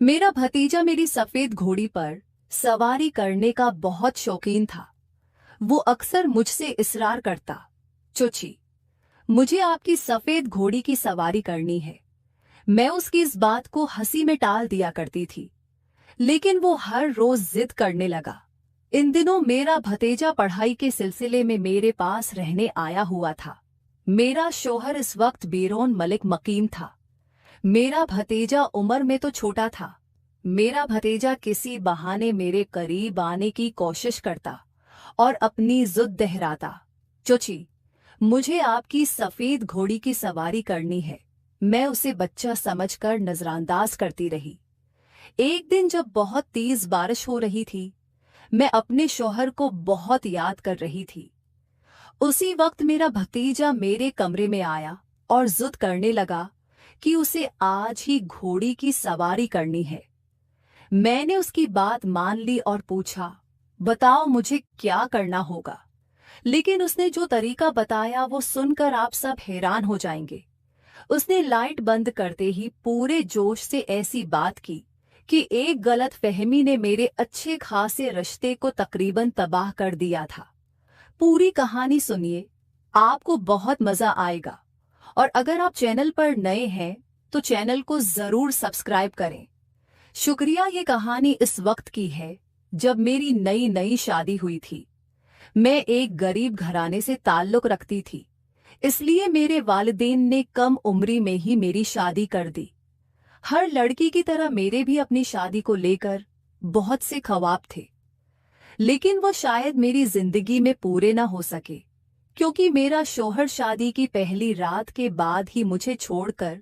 मेरा भतीजा मेरी सफेद घोड़ी पर सवारी करने का बहुत शौकीन था। वो अक्सर मुझसे इसरार करता, चुची, मुझे आपकी सफेद घोड़ी की सवारी करनी है। मैं उसकी इस बात को हंसी में टाल दिया करती थी, लेकिन वो हर रोज जिद करने लगा। इन दिनों मेरा भतीजा पढ़ाई के सिलसिले में मेरे पास रहने आया हुआ था। मेरा शौहर इस वक्त बेरोन मलिक मकीम था। मेरा भतीजा उम्र में तो छोटा था। मेरा भतीजा किसी बहाने मेरे करीब आने की कोशिश करता और अपनी जिद दोहराता, चुची, मुझे आपकी सफेद घोड़ी की सवारी करनी है। मैं उसे बच्चा समझकर नजरअंदाज करती रही। एक दिन जब बहुत तेज बारिश हो रही थी, मैं अपने शौहर को बहुत याद कर रही थी। उसी वक्त मेरा भतीजा मेरे कमरे में आया और जिद करने लगा कि उसे आज ही घोड़ी की सवारी करनी है। मैंने उसकी बात मान ली और पूछा, बताओ मुझे क्या करना होगा। लेकिन उसने जो तरीका बताया वो सुनकर आप सब हैरान हो जाएंगे। उसने लाइट बंद करते ही पूरे जोश से ऐसी बात की कि एक गलत फहमी ने मेरे अच्छे खासे रिश्ते को तकरीबन तबाह कर दिया था। पूरी कहानी सुनिए, आपको बहुत मजा आएगा। और अगर आप चैनल पर नए हैं तो चैनल को जरूर सब्सक्राइब करें। शुक्रिया। ये कहानी इस वक्त की है जब मेरी नई नई शादी हुई थी। मैं एक गरीब घराने से ताल्लुक रखती थी, इसलिए मेरे वालिदैन ने कम उम्री में ही मेरी शादी कर दी। हर लड़की की तरह मेरे भी अपनी शादी को लेकर बहुत से ख्वाब थे, लेकिन वो शायद मेरी जिंदगी में पूरे ना हो सके, क्योंकि मेरा शौहर शादी की पहली रात के बाद ही मुझे छोड़कर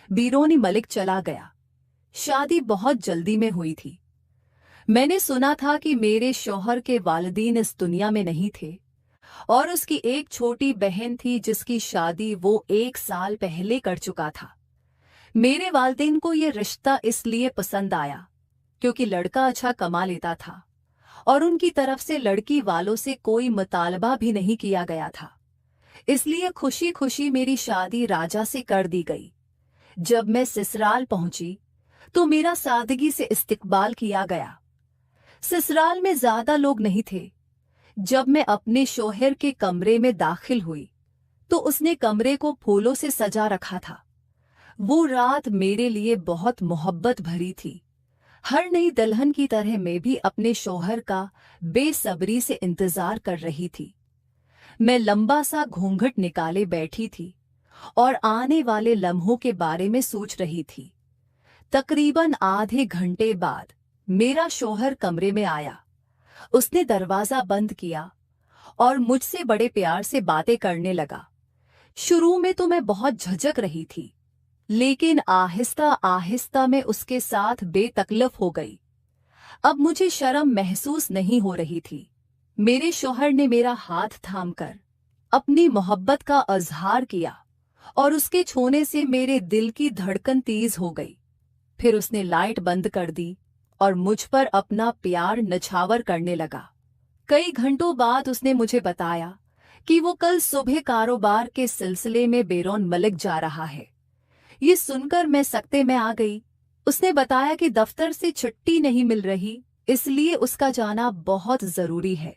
बीरोनी मलिक चला गया। शादी बहुत जल्दी में हुई थी। मैंने सुना था कि मेरे शौहर के वालिदैन इस दुनिया में नहीं थे और उसकी एक छोटी बहन थी जिसकी शादी वो 1 साल पहले कर चुका था। मेरे वालिदैन को ये रिश्ता इसलिए पसंद आया क्योंकि लड़का अच्छा कमा लेता था और उनकी तरफ से लड़की वालों से कोई मुतालबा भी नहीं किया गया था। इसलिए खुशी खुशी मेरी शादी राजा से कर दी गई। जब मैं ससुराल पहुंची तो मेरा सादगी से इस्तकबाल किया गया। ससुराल में ज्यादा लोग नहीं थे। जब मैं अपने शौहर के कमरे में दाखिल हुई तो उसने कमरे को फूलों से सजा रखा था। वो रात मेरे लिए बहुत मोहब्बत भरी थी। हर नई दुल्हन की तरह मैं भी अपने शौहर का बेसब्री से इंतजार कर रही थी। मैं लंबा सा घूंघट निकाले बैठी थी और आने वाले लम्हों के बारे में सोच रही थी। तकरीबन आधे घंटे बाद मेरा शौहर कमरे में आया। उसने दरवाजा बंद किया और मुझसे बड़े प्यार से बातें करने लगा। शुरू में तो मैं बहुत झिझक रही थी, लेकिन आहिस्ता आहिस्ता मैं उसके साथ बेतकल्लफ हो गई। अब मुझे शर्म महसूस नहीं हो रही थी। मेरे शौहर ने मेरा हाथ थामकर अपनी मोहब्बत का इजहार किया और उसके छूने से मेरे दिल की धड़कन तेज हो गई। फिर उसने लाइट बंद कर दी और मुझ पर अपना प्यार नछावर करने लगा। कई घंटों बाद उसने मुझे बताया कि वो कल सुबह कारोबार के सिलसिले में बेरोन मलिक जा रहा है। ये सुनकर मैं सकते में आ गई। उसने बताया कि दफ्तर से छुट्टी नहीं मिल रही, इसलिए उसका जाना बहुत जरूरी है।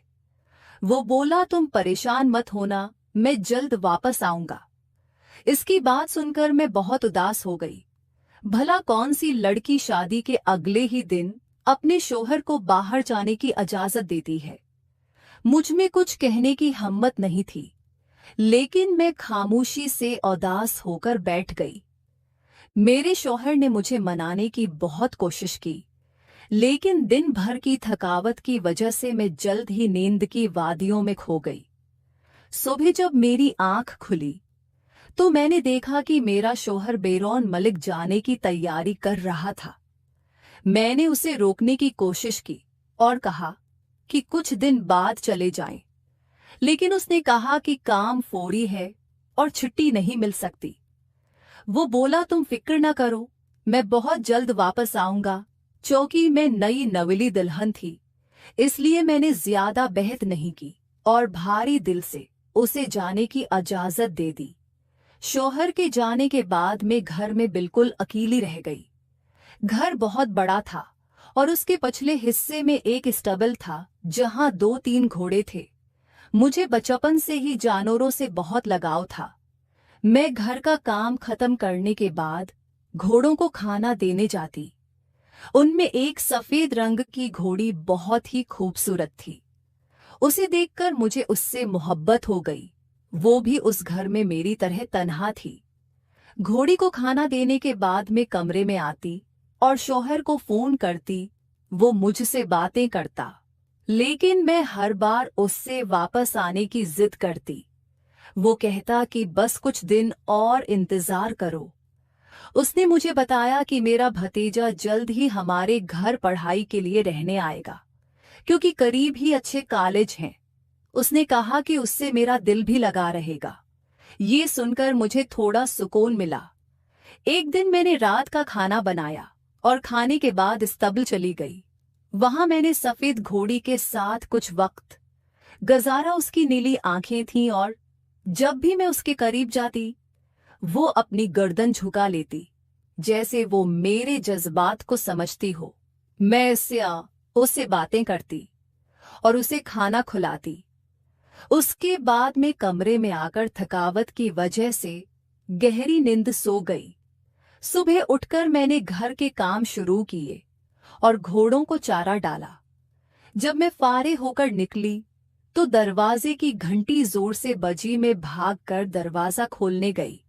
वो बोला, तुम परेशान मत होना, मैं जल्द वापस आऊंगा। इसकी बात सुनकर मैं बहुत उदास हो गई। भला कौन सी लड़की शादी के अगले ही दिन अपने शौहर को बाहर जाने की इजाजत देती है। मुझ में कुछ कहने की हिम्मत नहीं थी, लेकिन मैं खामोशी से उदास होकर बैठ गई। मेरे शौहर ने मुझे मनाने की बहुत कोशिश की, लेकिन दिन भर की थकावट की वजह से मैं जल्द ही नींद की वादियों में खो गई। सुबह जब मेरी आंख खुली तो मैंने देखा कि मेरा शौहर बेरोन मलिक जाने की तैयारी कर रहा था। मैंने उसे रोकने की कोशिश की और कहा कि कुछ दिन बाद चले जाएं, लेकिन उसने कहा कि काम फौरी है और छुट्टी नहीं मिल सकती। वो बोला, तुम फिक्र न करो, मैं बहुत जल्द वापस आऊंगा। चूंकि मैं नई नवेली दुल्हन थी, इसलिए मैंने ज्यादा बहस नहीं की और भारी दिल से उसे जाने की इजाजत दे दी। शौहर के जाने के बाद मैं घर में बिल्कुल अकेली रह गई। घर बहुत बड़ा था और उसके पिछले हिस्से में एक स्टबल था जहां 2-3 घोड़े थे। मुझे बचपन से ही जानवरों से बहुत लगाव था। मैं घर का काम खत्म करने के बाद घोड़ों को खाना देने जाती। उनमें एक सफेद रंग की घोड़ी बहुत ही खूबसूरत थी। उसे देखकर मुझे उससे मोहब्बत हो गई। वो भी उस घर में मेरी तरह तन्हा थी। घोड़ी को खाना देने के बाद मैं कमरे में आती और शौहर को फोन करती। वो मुझसे बातें करता, लेकिन मैं हर बार उससे वापस आने की जिद करती। वो कहता कि बस कुछ दिन और इंतजार करो। उसने मुझे बताया कि मेरा भतीजा जल्द ही हमारे घर पढ़ाई के लिए रहने आएगा, क्योंकि करीब ही अच्छे कॉलेज हैं। उसने कहा कि उससे मेरा दिल भी लगा रहेगा। ये सुनकर मुझे थोड़ा सुकून मिला। एक दिन मैंने रात का खाना बनाया और खाने के बाद इस्तबल चली गई। वहां मैंने सफेद घोड़ी के साथ कुछ वक्त गुजारा। उसकी नीली आंखें थीं और जब भी मैं उसके करीब जाती, वो अपनी गर्दन झुका लेती, जैसे वो मेरे जज्बात को समझती हो। मैं उससे बातें करती और उसे खाना खिलाती। उसके बाद मैं कमरे में आकर थकावट की वजह से गहरी नींद सो गई। सुबह उठकर मैंने घर के काम शुरू किए और घोड़ों को चारा डाला। जब मैं फारिग होकर निकली तो दरवाजे की घंटी जोर से बजी। मैं भागकर दरवाजा खोलने गई